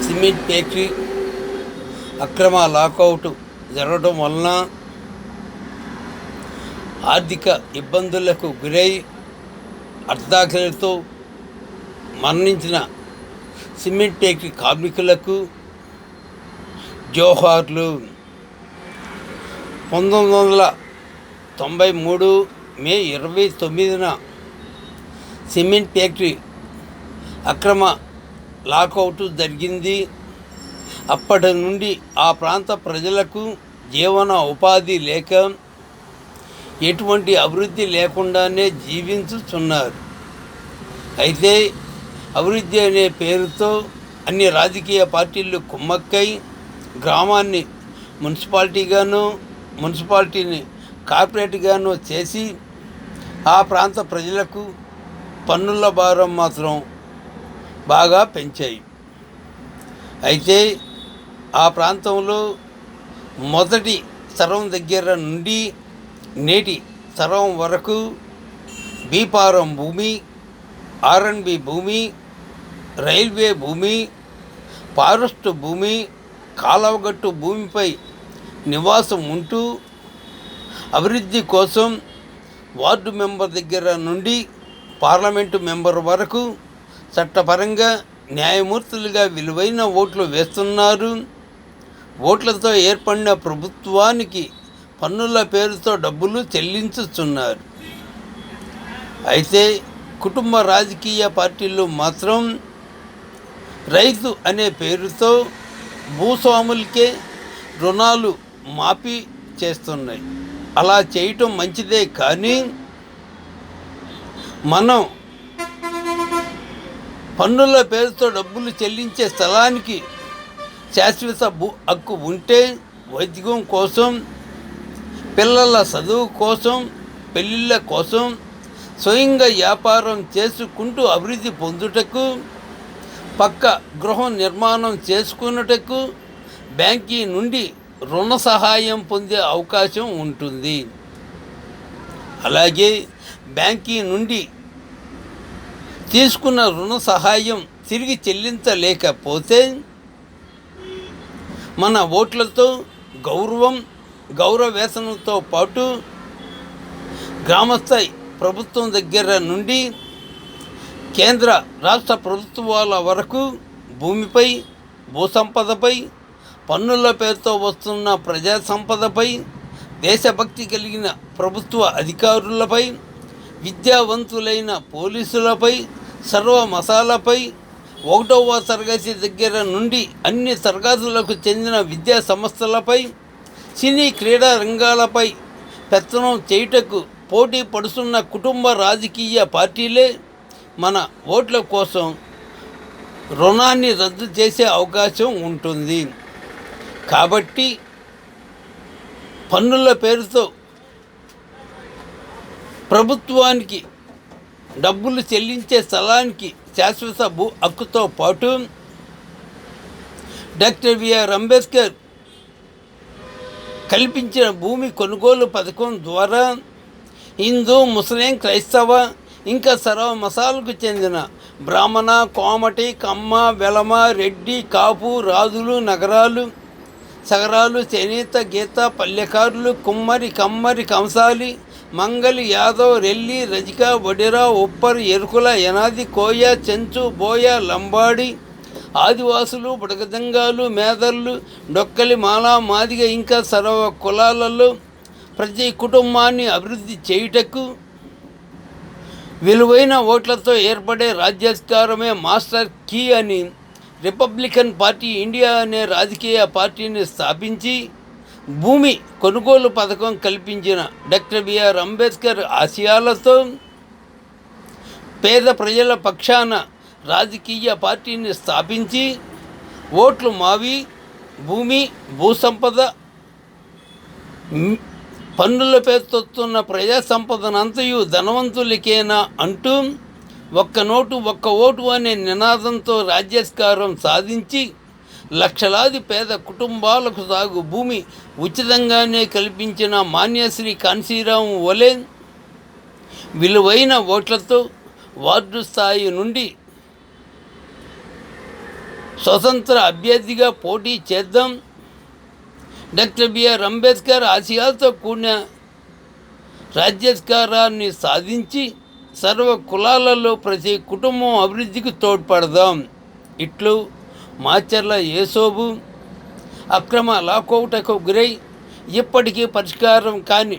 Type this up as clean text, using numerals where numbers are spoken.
Cement factory అక్రమ lockout జరగడం వలన ఆర్థిక ఇబ్బందులకు గురై అర్ధాకలితో మరణించిన సిమెంట్ ఫ్యాక్టరీ కార్మికులకు జోహార్లు. 1993 మే 29న సిమెంట్ ఫ్యాక్టరీ అక్రమ లాకౌట్ జరిగింది. అప్పటి నుండి ఆ ప్రాంత ప్రజలకు జీవన ఉపాధి లేక ఎటువంటి అభివృద్ధి లేకుండానే జీవించుతున్నారు. అయితే అభివృద్ధి అనే పేరుతో అన్ని రాజకీయ పార్టీలు కుమ్మక్కై గ్రామాన్ని మున్సిపాలిటీని కార్పొరేట్గాను చేసి ఆ ప్రాంత ప్రజలకు పన్నుల భారం మాత్రం బాగా పెంచాయి. అయితే ఆ ప్రాంతంలో మొదటి తరం దగ్గర నుండి నేటి తరం వరకు బీపారం భూమి, ఆర్ఎన్బి భూమి, రైల్వే భూమి, ఫారెస్ట్ భూమి, కాలవగట్టు భూమిపై నివాసం ఉంటూ అభివృద్ధి కోసం వార్డు మెంబర్ దగ్గర నుండి పార్లమెంటు మెంబర్ వరకు చట్టపరంగా న్యాయమూర్తులుగా విలువైన ఓట్లు వేస్తున్నారు. ఓట్లతో ఏర్పడిన ప్రభుత్వానికి పన్నుల పేరుతో డబ్బులు చెల్లించుతున్నారు. అయితే కుటుంబ రాజకీయ పార్టీలు మాత్రం రైతు అనే పేరుతో భూస్వాములకే రుణాలు మాఫీ చేస్తున్నాయి. అలా చేయటం మంచిదే, కానీ మనం పన్నుల పేరుతో డబ్బులు చెల్లించే స్థలానికి శాశ్వత భూ హక్కు ఉంటే వైద్యం కోసం, పిల్లల చదువు కోసం, పెళ్ళిళ్ళ కోసం, స్వయంగా వ్యాపారం చేసుకుంటూ అభివృద్ధి పొందుటకు, పక్క గృహం నిర్మాణం చేసుకున్నటకు బ్యాంకీ నుండి రుణ సహాయం పొందే అవకాశం ఉంటుంది. అలాగే బ్యాంకీ నుండి తీసుకున్న రుణ సహాయం తిరిగి చెల్లించలేకపోతే మన ఓట్లతో గౌరవేతనంతో పాటు గ్రామస్థాయి ప్రభుత్వం దగ్గర నుండి కేంద్ర రాష్ట్ర ప్రభుత్వాల వరకు భూమిపై, భూసంపదపై, పన్నుల పేరుతో వస్తున్న ప్రజా సంపదపై, దేశభక్తి కలిగిన ప్రభుత్వ అధికారులపై, విద్యావంతులైన పోలీసులపై, సర్వ మసాలపై, 1వ తరగతి దగ్గర నుండి అన్ని తరగతులకు చెందిన విద్యా సంస్థలపై, సినీ క్రీడా రంగాలపై పెత్తనం చేయుటకు పోటీ పడుతున్న కుటుంబ రాజకీయ పార్టీలే మన ఓట్ల కోసం రుణాన్ని రద్దు చేసే అవకాశం ఉంటుంది. కాబట్టి పన్నుల పేరుతో ప్రభుత్వానికి డబ్బులు చెల్లించే స్థలానికి శాశ్వత భూ హక్కుతో పాటు డాక్టర్ బిఆర్ అంబేద్కర్ కల్పించిన భూమి కొనుగోలు పథకం ద్వారా హిందూ, ముస్లిం, క్రైస్తవ ఇంకా సర్వ మతాలకు చెందిన బ్రాహ్మణ, కోమటి, కమ్మ, వెలమ, రెడ్డి, కాపు, రాజులు, నగరాలు, సగరాలు, చేనేత, గీత, పల్లెకారులు, కుమ్మరి, కమ్మరి, కంసాలి, మంగలి, యాదవ్, రెల్లి, రజిక, వడిరా, ఉప్పర్, ఎరుకుల, యనాది, కోయ, చెంచు, బోయ, లంబాడి, ఆదివాసులు, బుడగదంగాలు, మేదర్లు, డొక్కలి, మాల, మాదిగ ఇంకా సర్వ కులాలలో ప్రతి కుటుంబాన్ని అభివృద్ధి చేయుటకు విలువైన ఓట్లతో ఏర్పడే రాజ్యాధికారమే మాస్టర్ కీ అని రిపబ్లికన్ పార్టీ ఇండియా అనే రాజకీయ పార్టీని స్థాపించి భూమి కొనుగోలు పథకం కల్పించిన డాక్టర్ బిఆర్ అంబేద్కర్ ఆశయాలతో పేద ప్రజల పక్షాన రాజకీయ పార్టీని స్థాపించి ఓట్లు మావి, భూమి, భూసంపద, పన్నుల పేరుతోస్తున్న ప్రజా సంపదనంతయు ధనవంతులకేనా అంటూ ఒక్క నోటు ఒక్క ఓటు అనే నినాదంతో రాజ్యాధికారం సాధించి లక్షలాది పేద కుటుంబాలకు సాగు భూమి ఉచితంగానే కల్పించిన మాన్యశ్రీ కాన్సీరామ్ వలె విలువైన ఓట్లతో వార్డు స్థాయి నుండి స్వతంత్ర అభ్యర్థిగా పోటీ చేద్దాం. డాక్టర్ బిఆర్ అంబేద్కర్ ఆశయాలతో కూడిన రాజ్యాధికారాన్ని సాధించి సర్వ కులాలలో ప్రతి కుటుంబం అభివృద్ధికి తోడ్పడదాం. ఇట్లు మాచర్ల యేసోబు. అక్రమ లాకౌటకు గురై ఇప్పటికీ పరిష్కారం కాని